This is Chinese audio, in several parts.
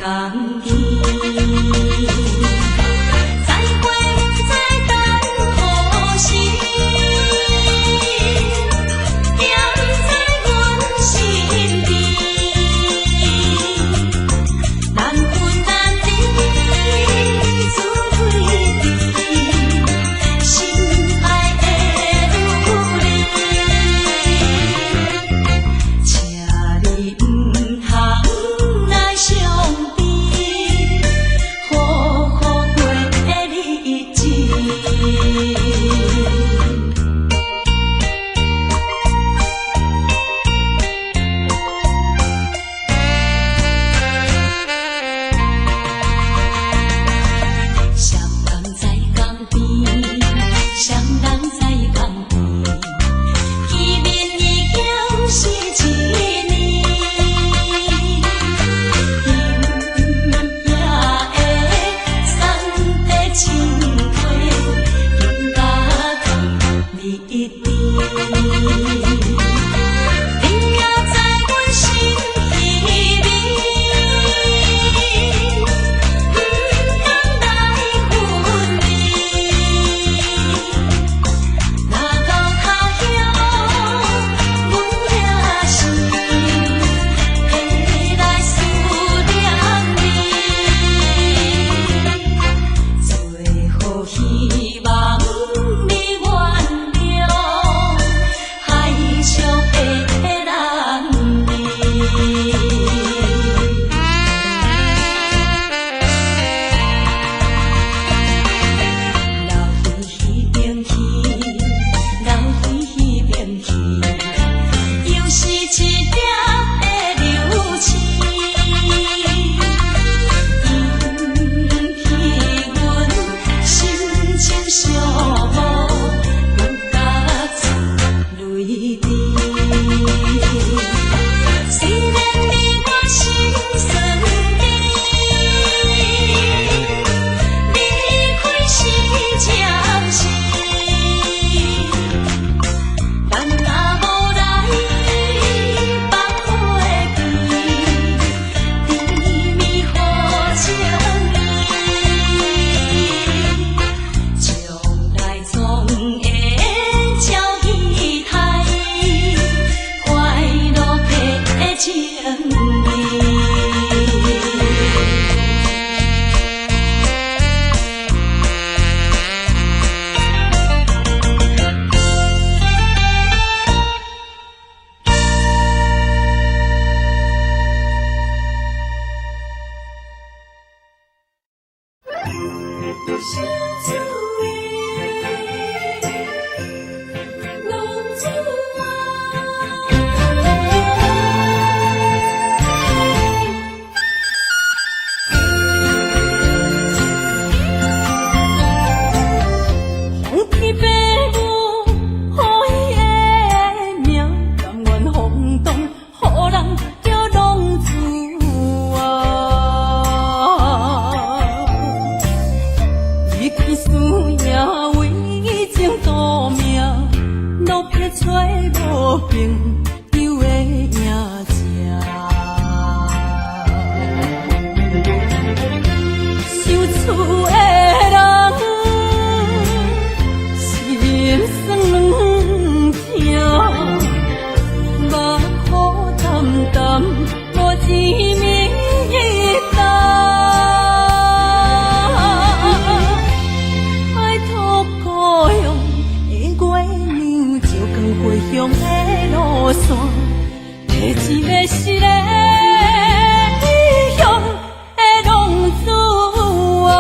通去。再会再等何时？踮在阮身边，难分难离，自归地，心爱的女儿，请你唔通来伤悲，好好过日子。双人在江边，双人在江边，见面已经是一年。今夜的送的情花，应该放你一边。你也在阮心里面，不通来分离。若到他乡，阮也是会来思念你。最后希望你原谅海上的人儿。流回迄边去，流回迄边去，又是一粒的流星，引起阮心情伤无，阮甲出泪滴。虽然你我心酸甜，离开是暂时，但若无来放花期，甜蜜好情意，将来总会照期待，快乐的情意。红天白母，好伊的命，甘愿风动，予人叫浪子啊！离开思念，为情赌命，路撇找无凭，又会赢吃。受厝的人，心酸软痛，目苦淡淡，无一面一担。爱托故乡的月亮，照光回乡的路线，摕一个失个异乡的浪子啊！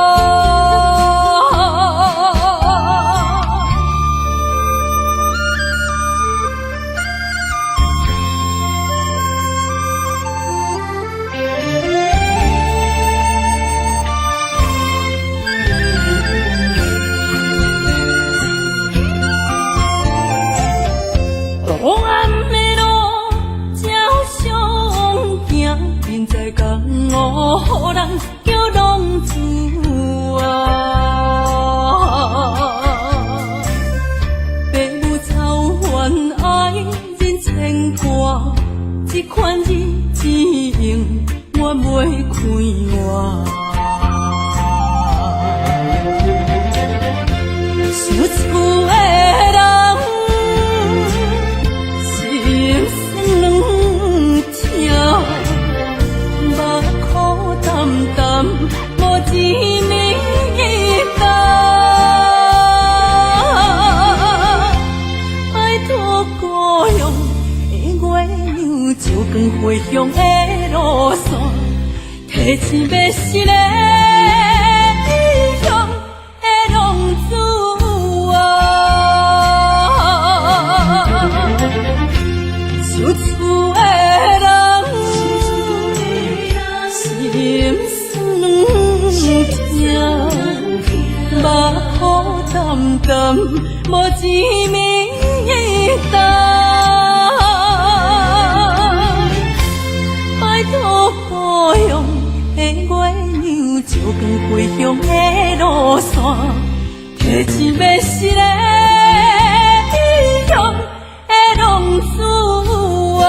黑暗的路，照相行，现在江湖，予人叫浪子啊！父母操怨爱人牵挂，这款日子用我袂困。外。想厝的人，心酸两条，目眶淡淡，无一面红。拜托故乡的月亮，照光回乡的路线，提醒要是个异乡的浪子啊。想厝的人，心酸两条，目眶淡淡，无一面红。拜托故乡的月亮，照光回乡的路线，提醒要是个异乡的浪子啊。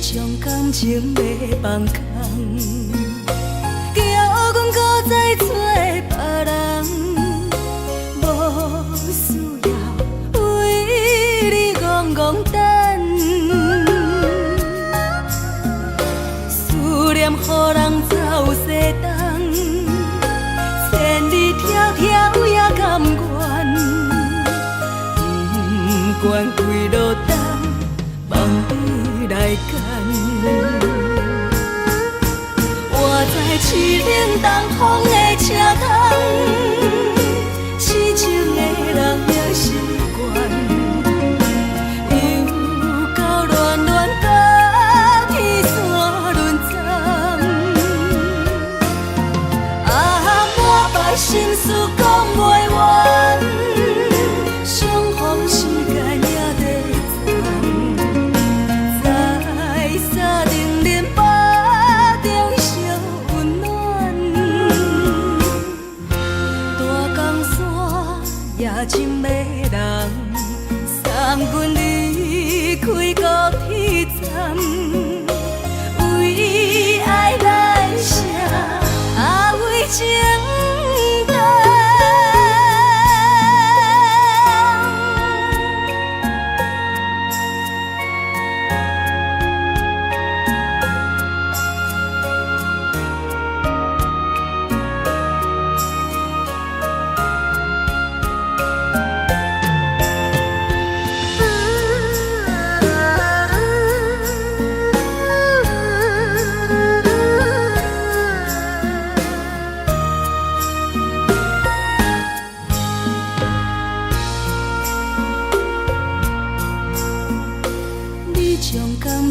将感情要放空，叫阮搁再找别人，无需要为你戆戆等。思念予人走西东，千里迢迢也甘愿，不管几落冬，望你来干。我在凄冷东风的车窗，痴情的人也习惯，又到恋恋到天山沦陷。啊，满腹心事讲袂完，相逢时间也在站。真的人送阮离开高铁站，为爱来写啊为情长。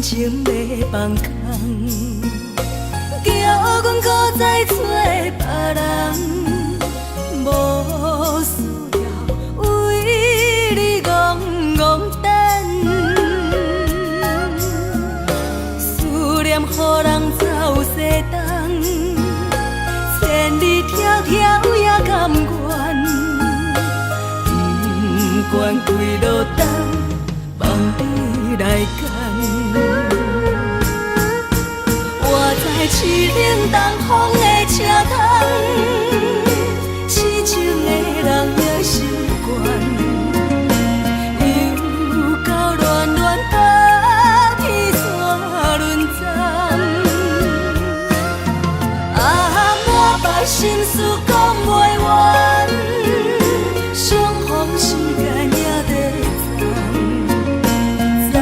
情要放空，叫阮搁再找别人，无需要为你戆戆等。思念予人走西东，千里迢迢也甘愿，不管几落冬，望你来干。在凄冷东风的车窗，痴情的人也习惯，又到恋恋到天山沦陷。啊，满腹心事讲袂完，相逢时间也在站，在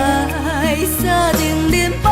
沙丁林北。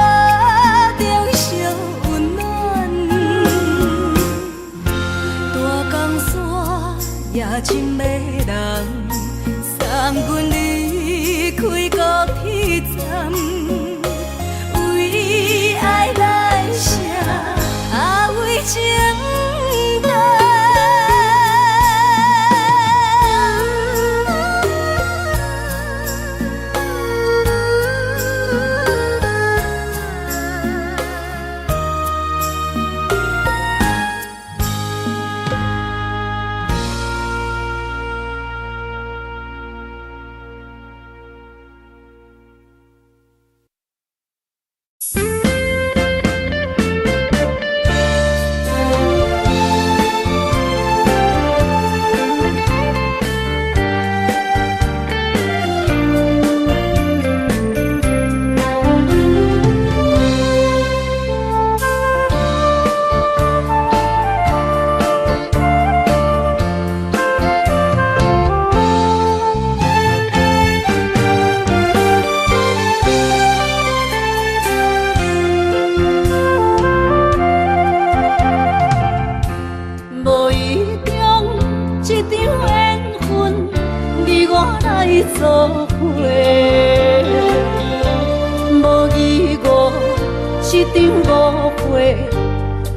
花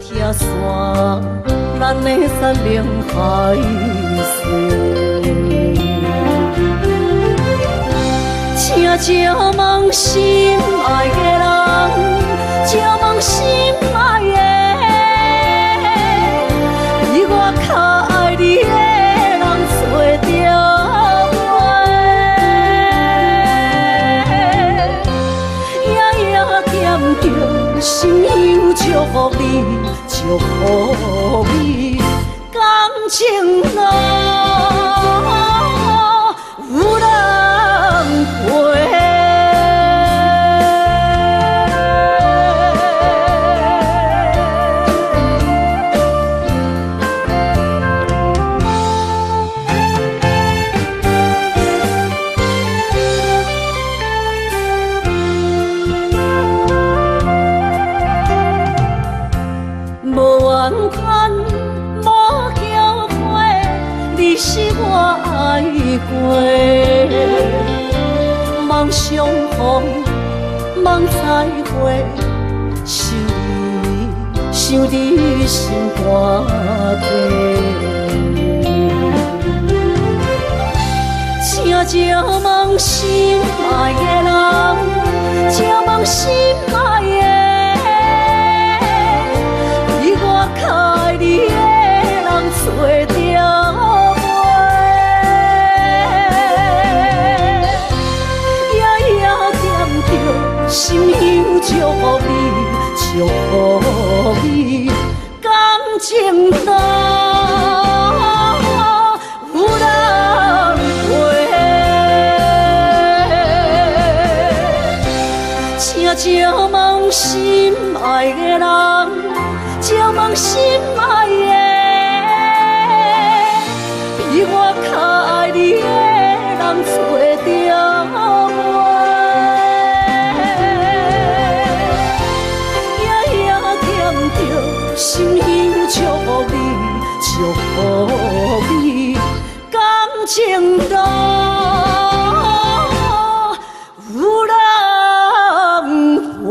拆散咱的山盟海誓，请借问心爱的人，借问心爱的，比我较爱你的人找着我，夜夜惦着心忧祝福你，祝福你，感情路有人陪。梦相逢，梦再会，想你心肝底。请借问心爱的人，借问心爱的，比我较爱你的人找着。心忧祝福你，祝福你，感情路有人陪。请借问心爱的人，借问心爱的，比我较爱你的人找着我。心忧祝福你，祝福你，感情路有人陪。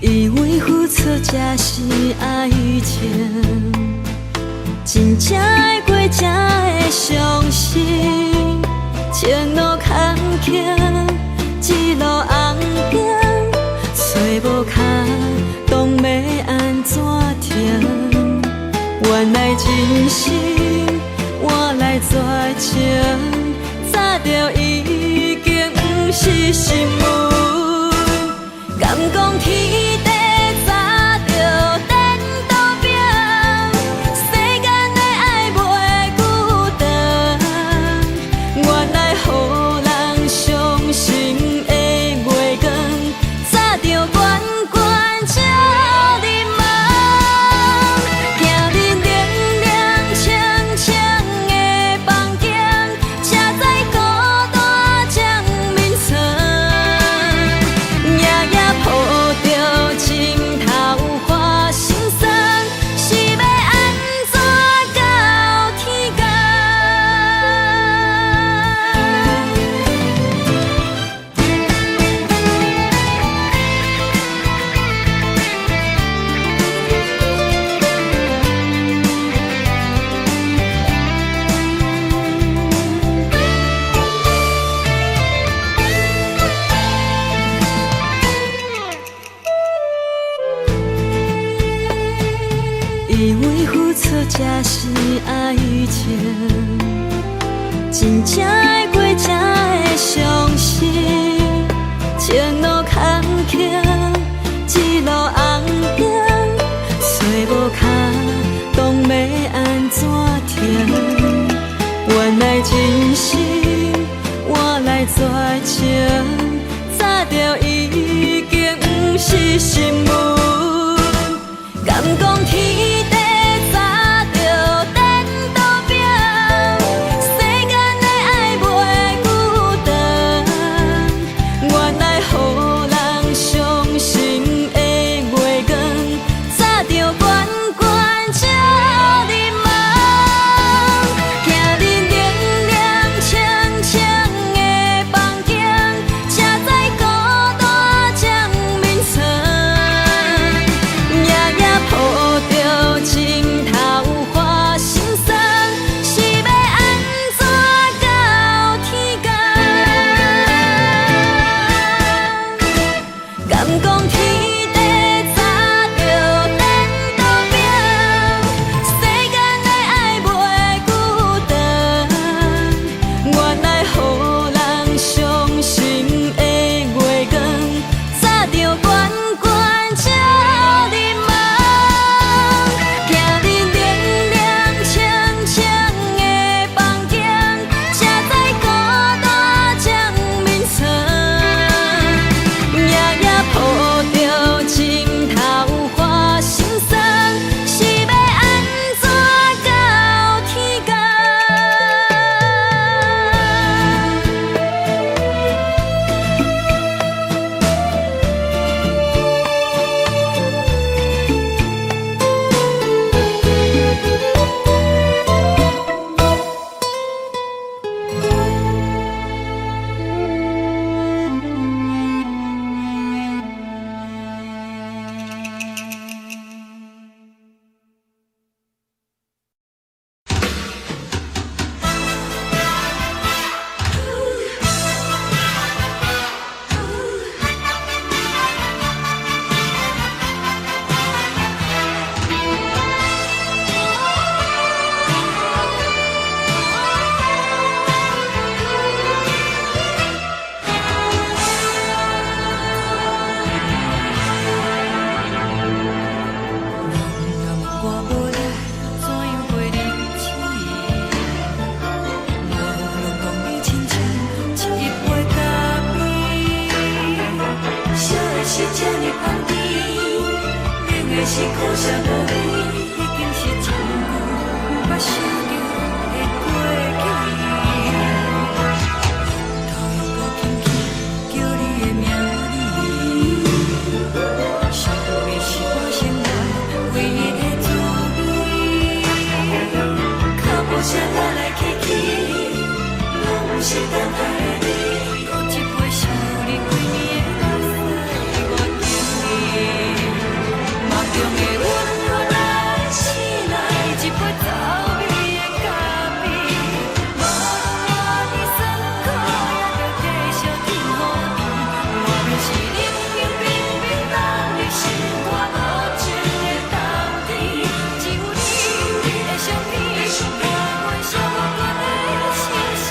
以为付出才是爱情，真正爱过才会相信。前路坎坷，一路红灯，找无卡，当要安怎停？原来真心换来绝情，早就已经不是心梦。敢讲天地早就颠倒平，世间的爱袂孤单。原来予人伤心的月光，早就悬悬照你梦。行日凉凉清清的房间，车载孤单将眠床。夜夜抱着情头花心酸，是要安怎到天光？以为付出才是爱情，真正爱过才会爱相信，前路坎坷，一路红灯，找无脚，当要安怎停？原来真心换来绝情，早就已经不是新闻。敢讲天地早就等倒拼，世间的爱袂孤单。原来予人伤心的月光，早就悬悬照你梦。行日凉凉清清的房间，才知孤单将眠床。夜夜抱着情头花心酸，是要安怎到天光？敢讲天地早就等倒拼，世间的爱袂孤单。原来予人伤心的月光，早就悬悬照你梦。行日凉凉清清的房间，才知孤单将眠床。夜夜抱着情头花心酸，是要安怎到天光？是苦涩无味，已经是一句不捌想着的过去。头又搁轻轻叫你的名字，想的是我生活唯一的滋味。脚步声来来去去，拢是等待的你，搁一杯想你几年的目屎，我敬你。中的温柔来醒来，一杯走味的咖啡，无论偌呢酸苦，也着继续甜予甜。我便是冷冷冰冰冷的心肝，无情的斗阵，只有你的相片，换阮伤痕的心事。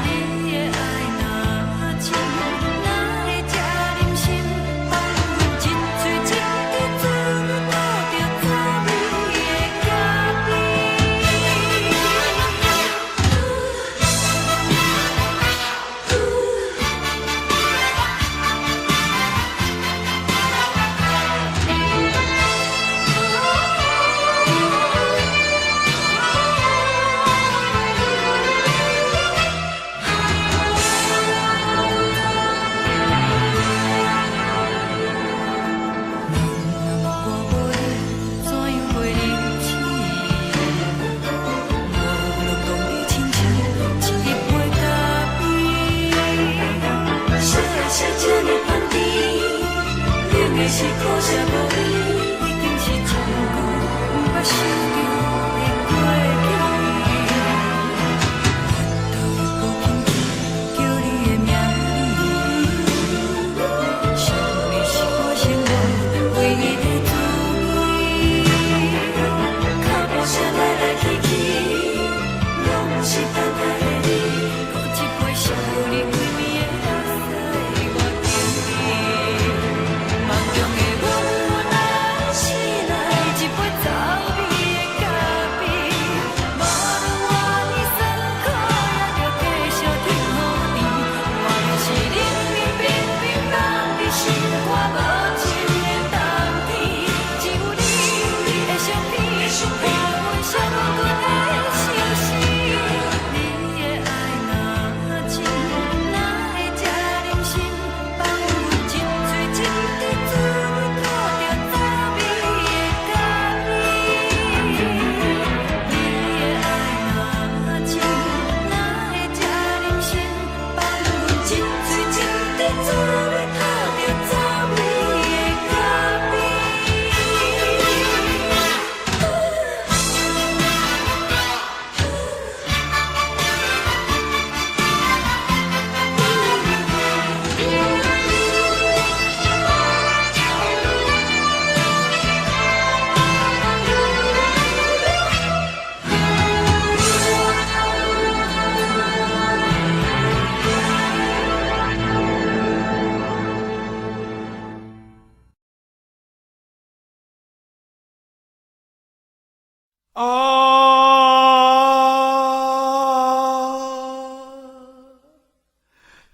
你的爱若真，哪会这忍心放阮一嘴一滴水？是苦涩无味，已经是一句不捌想着的过去。头又搁轻轻叫你的名字，想的是我生活唯一的滋味。脚步声来来去去，拢是等待的你，搁一杯想你。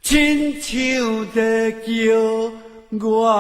亲像在叫我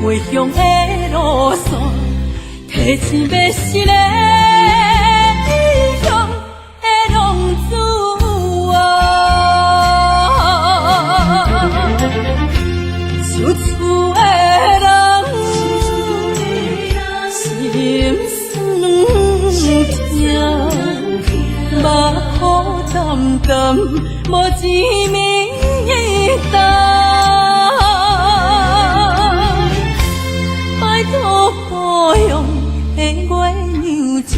回乡的路线，提钱要是个异乡的浪子啊，想厝的人心酸痛，目眶澹澹，无一面灯。故乡的月亮，就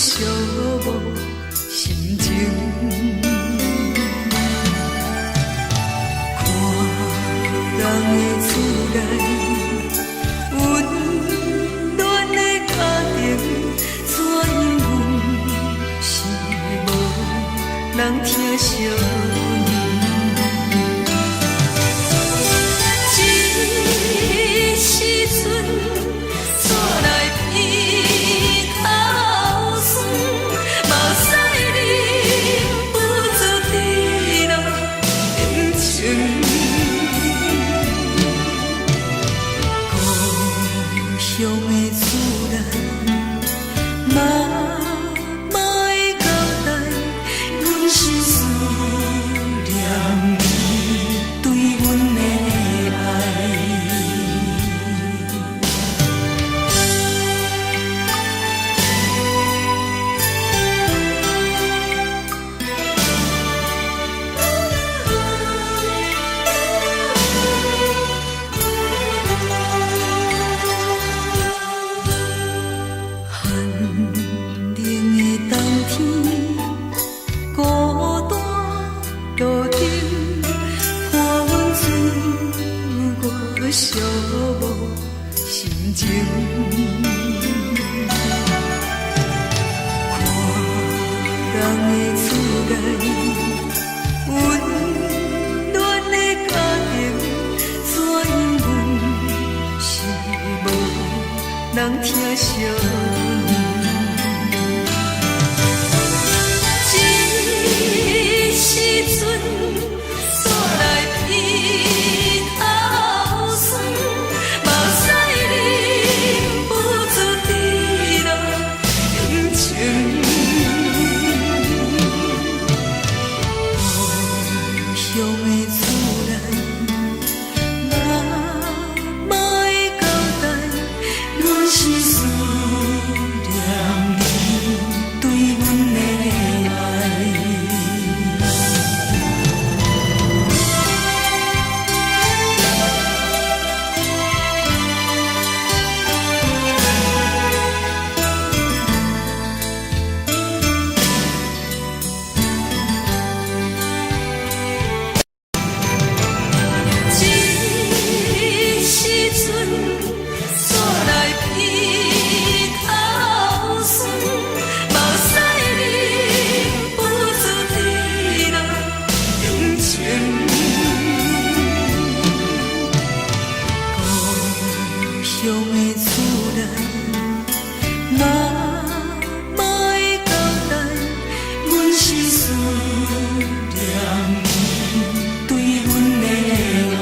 寂寞心情。看人的厝内温暖的家庭，怎因阮是无人疼惜？这时阵煞来鼻口酸，目屎忍不住滴落眼睛。故乡的厝内，妈会交代，阮是思念你对阮的爱。寒冷的冬天，孤单路灯，看阮自我寂寞心情。看人的厝内温暖的家庭，怎因阮是无人疼惜？这时阵煞来鼻口酸，目屎忍不住滴落眼睛。故乡的厝内，妈会交代，阮是思念你对阮的爱。这时阵煞来鼻口酸，目屎忍不住滴落眼睛。故乡的厝内，妈会交代，阮是思念你对阮的爱。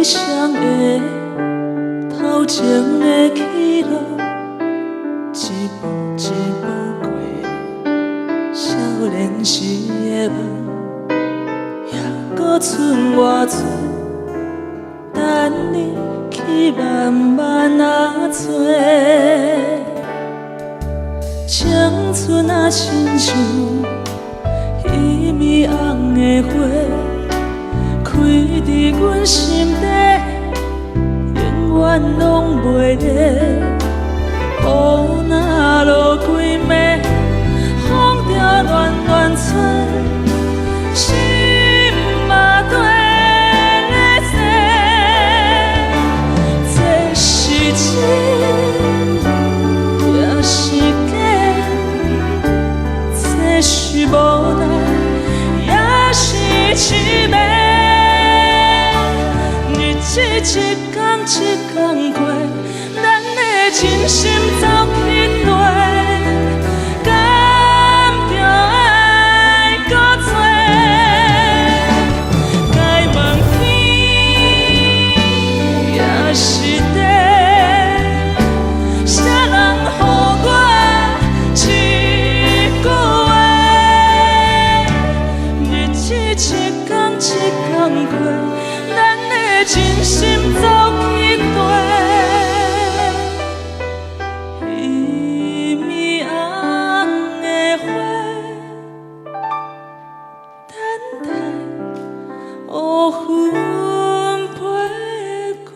理想的头前的起落，一步一步过，少年时的梦，还搁剩偌多，等你去慢慢找。青春啊，亲像一米红的花，开伫阮心底，永远拢袂灭。雨若落几暝，风就乱乱吹，心嘛跟咧坐。这是真，也是假？这是无奈，也是凄美。日子一天一天过，咱的真心走去地，敢着爱搁多？该问天也是地，谁人予我一句话？日子一天一天过，咱的真心走去地。一米红的花，等待乌云飞过。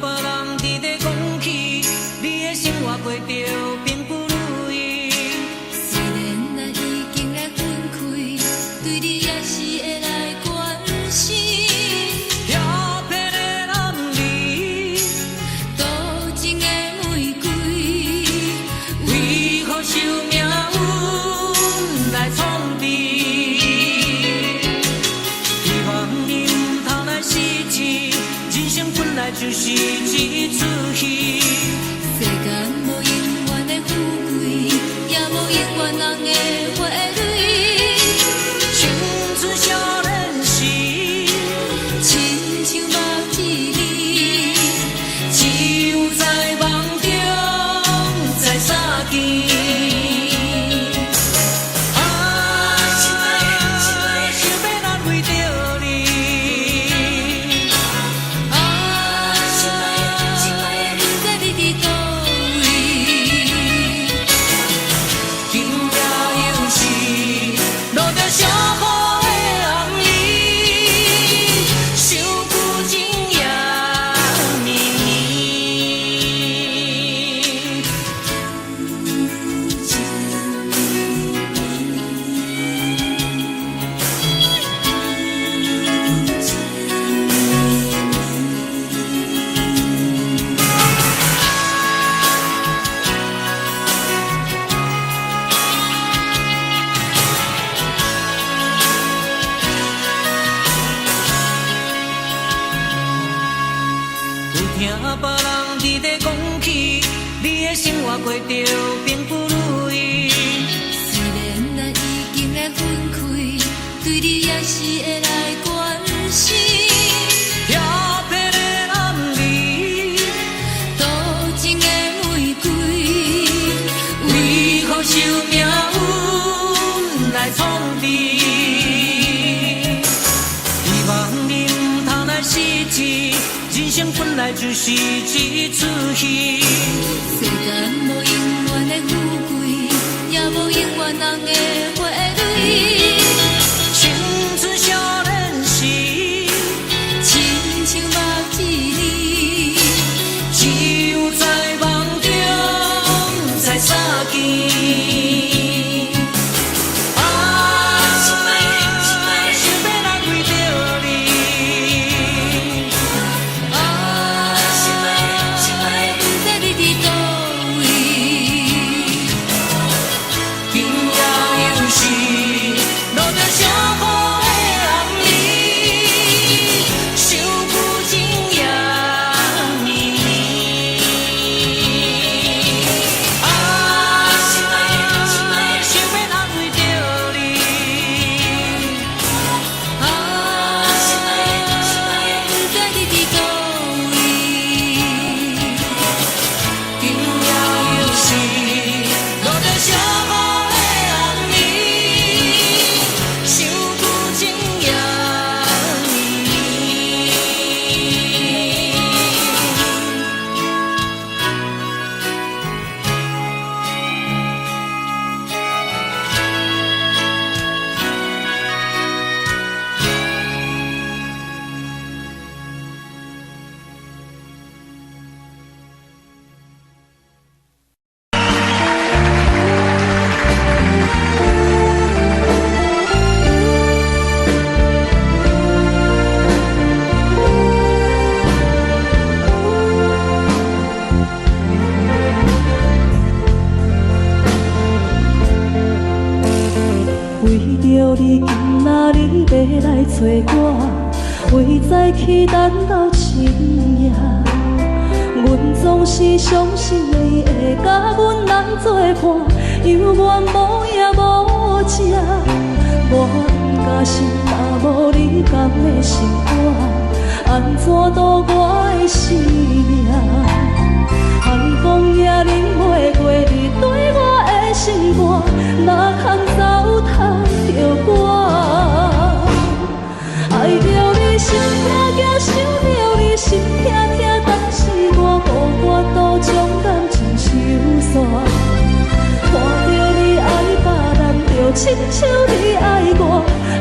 别人伫咧讲起，你的生活过着并不如意。虽然咱已经来分开，对你也是会来关心。漂泊的男儿，多情的玫瑰，为何受命运来创治？希望你唔通来失志，人生本来就是一出戏。世间无永远的富贵，也无永远人的花蕊。青春少年时，亲像目一字，只有在梦中才相见。想要难为着你。不管你伫倒位，今夜又是落着上雨的红衣，想旧情也绵绵。有听别人伫咧讲起，你的生活过着并不如意。虽然咱已经来分开，对你也是会来关心。漂泊的男儿，多情的玫瑰，为何受命运来创治？希望你唔通来失志，人生本来就是一出戏。世间无永远的富贵，也无永远人的花蕊。青春少年时，亲像目一字，只有在梦中才相见。着你今仔日要来找我，为在去等到深夜。阮总是相信你会甲阮人作伴，犹原无影无迹。我敢是若无你甘的生活，安怎度我的生命？寒风也忍袂过你对我的心肝，哪通糟蹋着我？爱着你心痛痛，想着你心痛痛，但是我无法度将感情收煞。看着你爱别人，就亲像你爱我，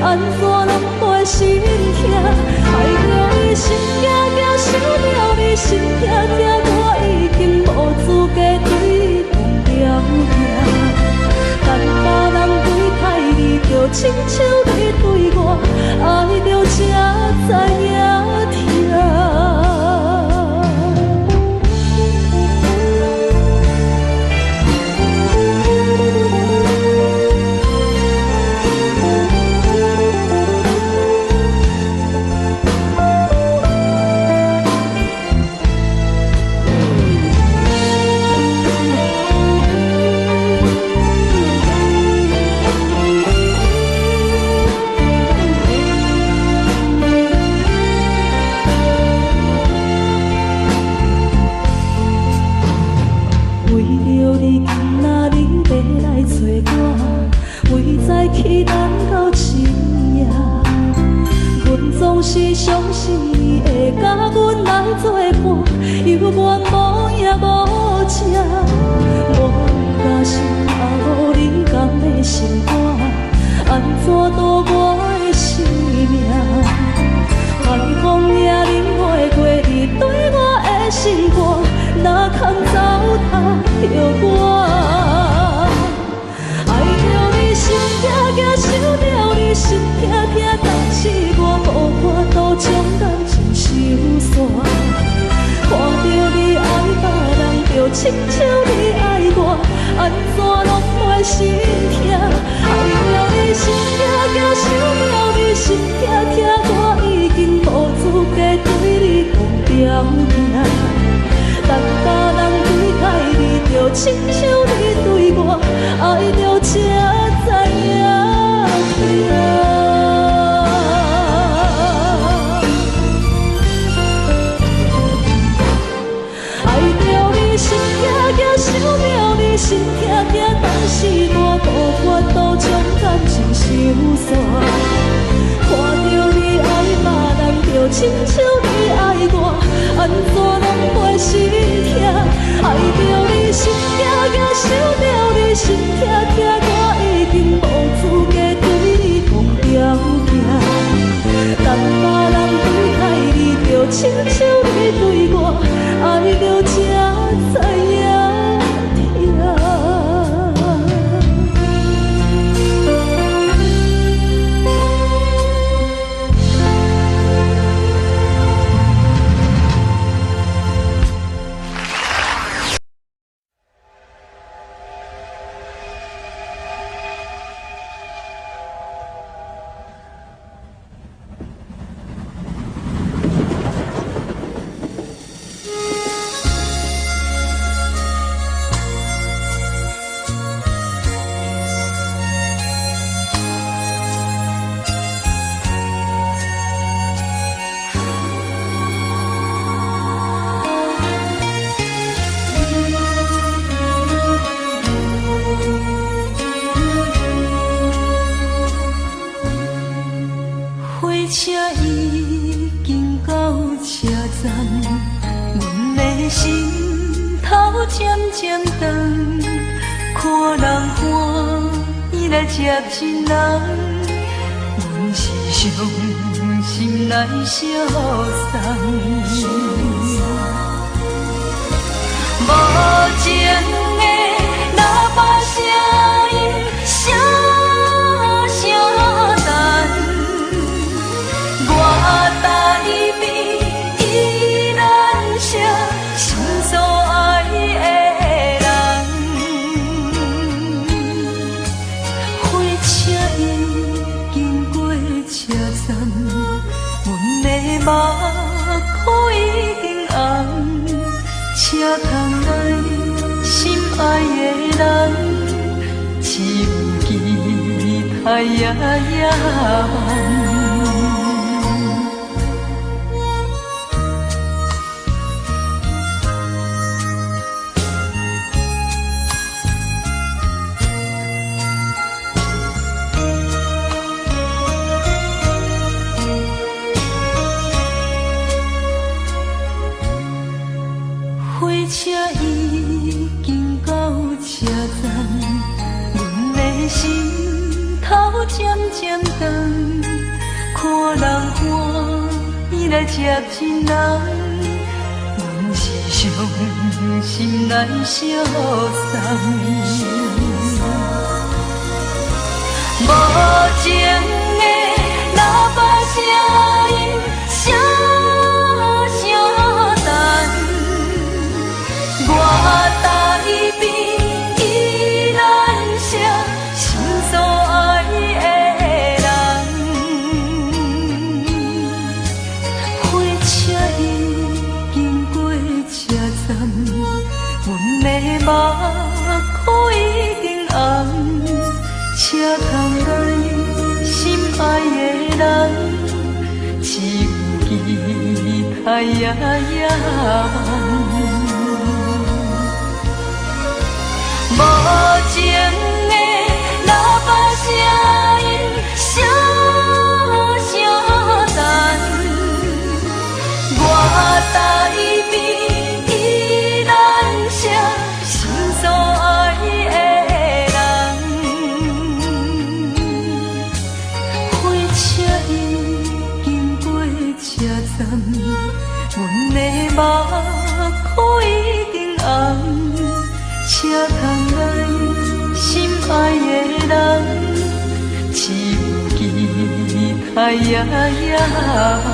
安怎拢袂心痛？爱着你心惊惊，想着你心痛痛，我已经无资格对你讲条件。但别人对待你，就亲像你对我，爱着才知影疼。去等到深夜，阮总是相信你会甲阮来作伴，犹原无影无迹。我假是若无你甘的心肝，安怎度我的生命？寒风也忍袂过你对我的心肝，哪通糟蹋着我？心痛痛，想着你心痛痛，但是我无法度将感情收煞。看着你爱别人，就亲像你爱我，安怎拢袂心痛？爱着你心痛痛，想着你心痛痛，我已经无资格对你讲条件。但别人对待你，就亲像你对我，爱着才知影疼。爱着你心痛痛，想着你心痛痛，但是我无法度将感情收煞。看着你爱别人，就亲像你爱我，安怎拢袂心痛？爱着你心痛痛，想着你心痛痛，我已经无资格对你讲条件。但别人对待你，就亲像你对我，爱着才知影疼。车已经到车站，阮的心头渐渐长，看人欢喜来接亲人，阮是伤心来相送。无情的喇叭声音，声声淡。我台边依然写心所爱的人，火车已哎呀呀梦。火车已经到车站，阮的心头渐渐长，看人欢喜来接亲人，阮是伤心来相送。无情的喇叭声音，声声淡。我台边依然写心所爱的人，火车已经过车站，阮的目眶已经红，车窗内心爱的人，只有期待呀呀梦。无情的喇叭声音，声声淡。我台边依然写心所爱的人，火车已经过车站，阮的目眶已经红。车窗内心爱的人，只有期待呀呀梦。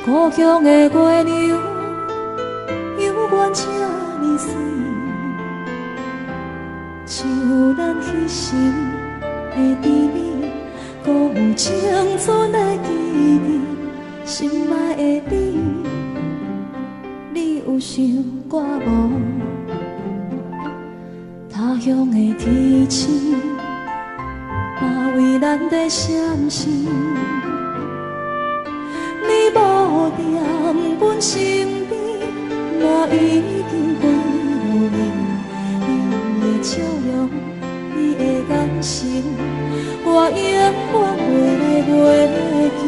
故乡的月亮，犹原这呢水，像咱彼时的甜蜜，搁有青春的记忆。心爱的你，你有想我无？他乡的天星，嘛为咱在闪烁。你无踮阮身边，我已经几多年。你的笑容，你的眼神，我永远袂记。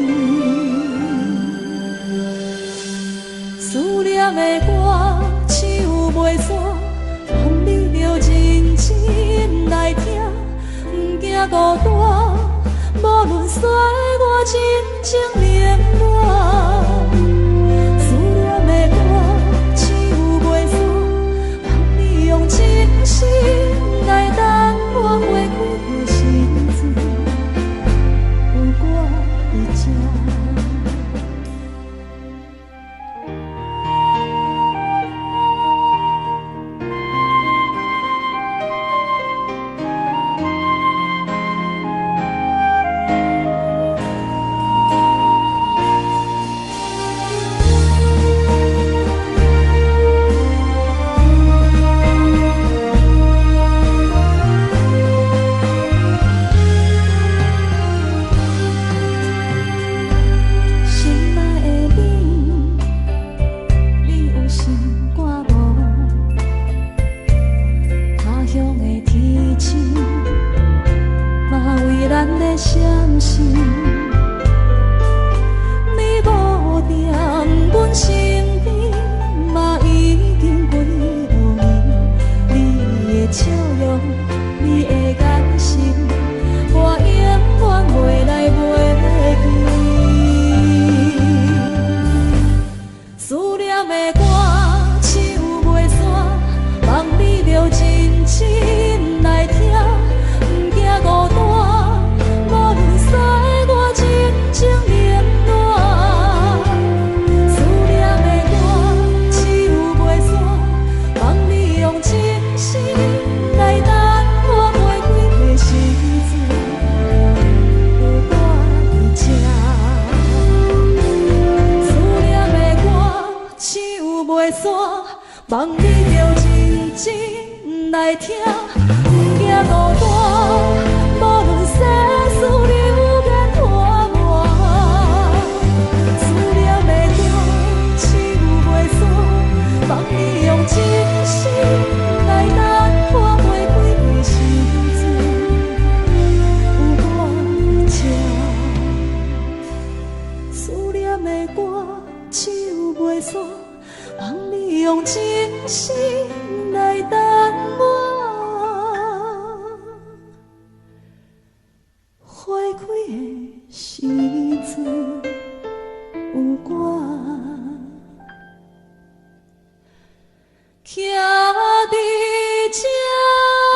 思念的歌唱袂煞，望你着认真来听，不惊孤单。无论衰我真情冷暖，思念的歌唱袂煞，望你用真心来等我花开的心事，有我在这。的相信，你无在阮身边，嘛已经过路年。你的笑容，你的眼神，我永远袂来袂记。思念的歌，唱袂煞，望你着真心来听。 孤单，无论使我真情冷暖。思念的歌，唱袂煞，望你用真心来等我过几个时阵，有我伫这。思念的歌，唱袂煞，望你着真情来听。 不惊孤单，无论世事流言破磨。思念的歌，唱袂煞，望你用真心来等我过几个时阵，有我这。思念的歌，唱袂煞，望你用真心来等我。 花开的时阵，有我徛伫这。 我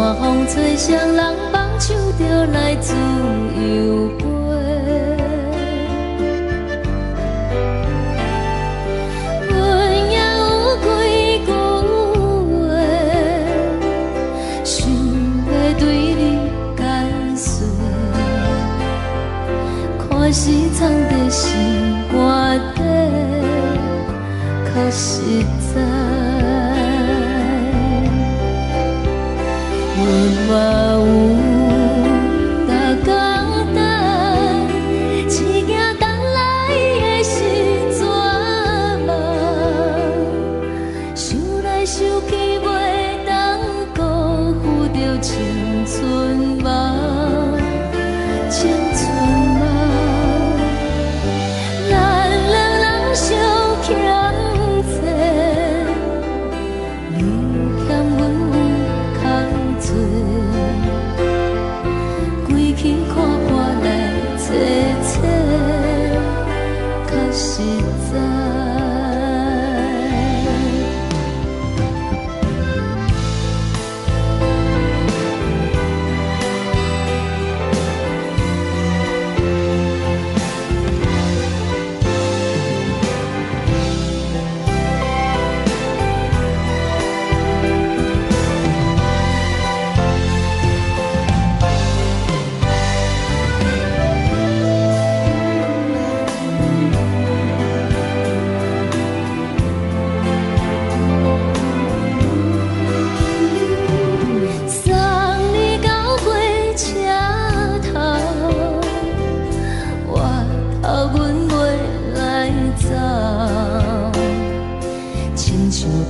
山风吹双人放手就来自由飞。阮也有几句话，想要对你解说，可是藏在心肝底，较实在。阮嘛有逐工等，只惊等来的是绝望，想来想去袂当辜负着青春梦，青春梦。咱两人相欠债，你欠阮有空做，归去看破来切切，较实在。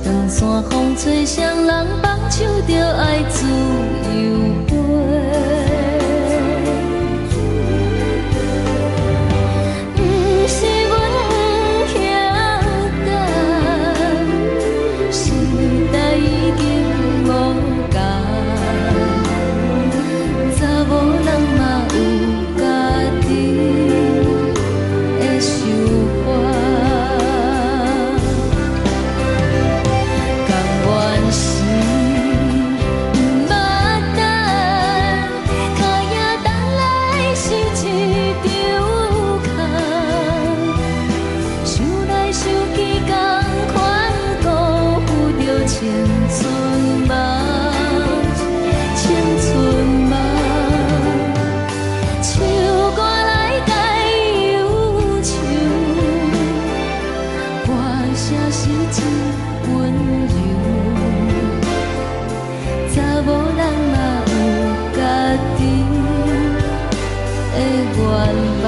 长山风吹双人放手就爱自由飞。不是阮不晓等，时代已经无同，查某人嘛有家己的想法。青春梦，青春梦，唱歌来解忧愁，歌声是真温柔，查某人嘛有家己的愿望。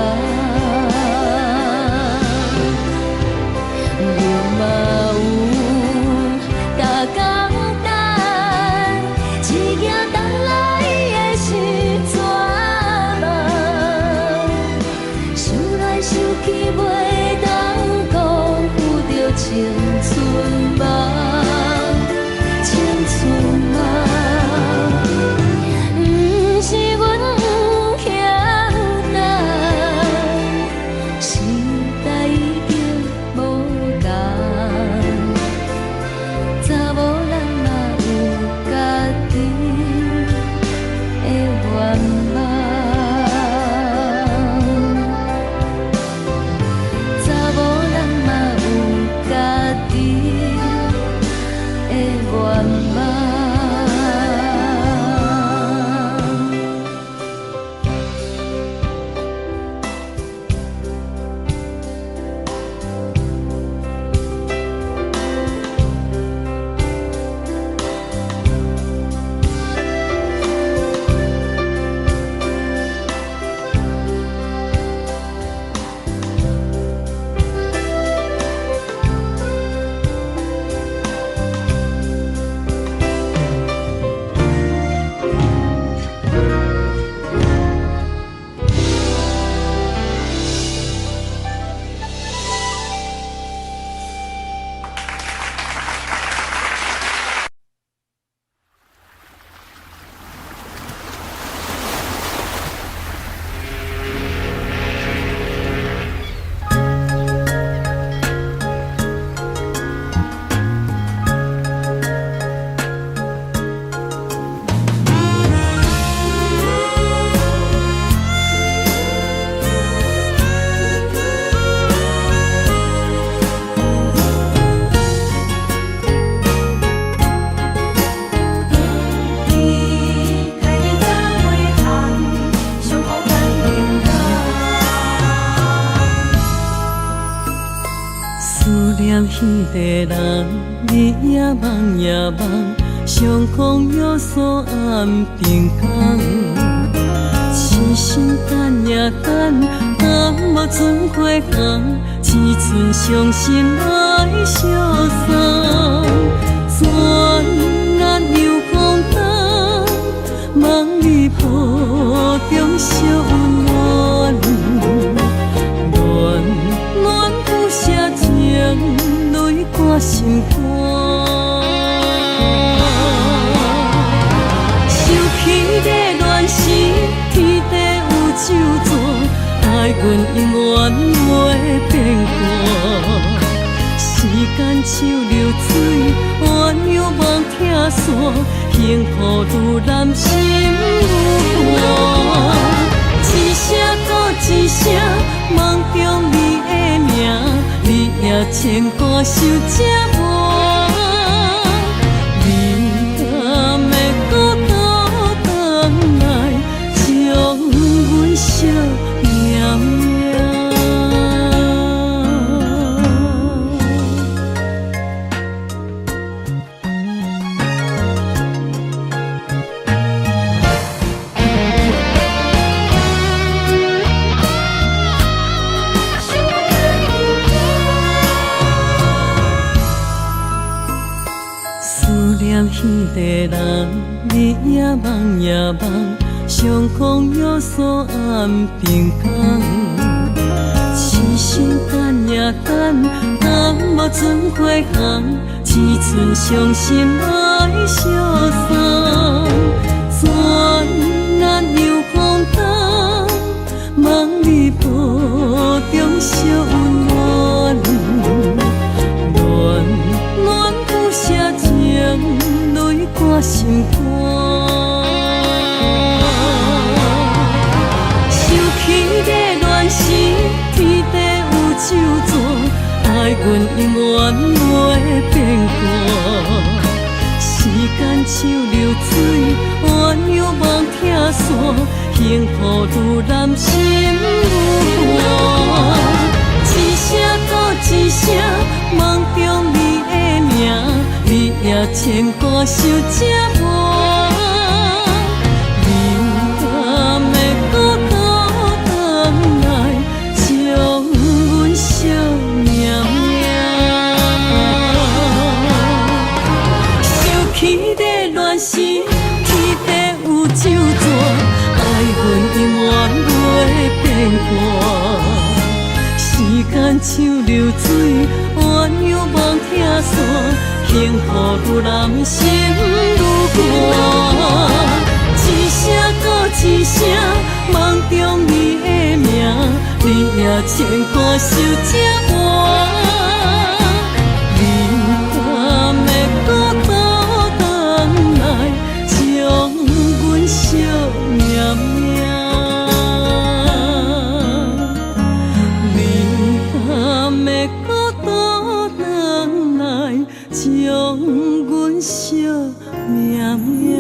青春梦，青春梦，不是阮不晓等，念彼个人，日夜梦夜梦，相逢约束暗平港。痴心等也等，等无船花红，只剩伤心来相送。转眼又空灯，梦里抱中惜温暖。暖暖不舍情，泪挂心肝。想起的乱时，天地有咒詛，爱阮永远袂变卦。时间像流水，鸳鸯望听线，幸福愈难心愈寒。一声搁一声，梦中你的名，你也牵挂受折磨。你敢会搁倒转来，将阮惜念念？彼个人，日夜梦夜梦，相逢约束暗平港。痴心等也等，等无船花红，只剩伤心来相送。转眼又空灯，梦里抱中惜温暖。暖暖不舍情，泪挂心肝。想起的乱时，天地有咒詛，爱阮永远袂变卦。时间像流水，鸳鸯望听线，幸福愈难心愈寒。一声搁一声，梦中你的名，你也牵挂受折磨。你敢会搁倒转来，将阮惜念念？想起的乱时，天地有咒詛，爱阮永远袂变卦。时间像流水，鸳鸯望听线，幸福愈难心愈寒。一声搁一声，梦中你的名，你也牵挂受折磨。你敢会搁倒转来，将阮惜念念？会搁倒转来，将阮惜念念？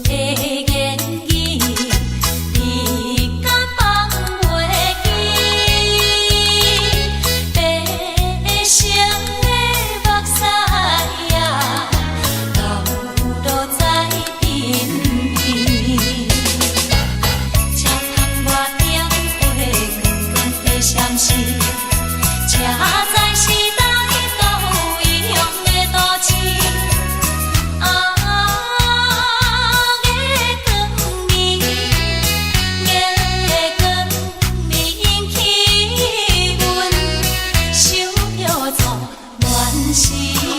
的言语，你敢放袂记？白成的目屎呀，流落在身边。车窗外点花光光的闪烁，车载时代到异乡的都市。月光明起阮想要做暖心。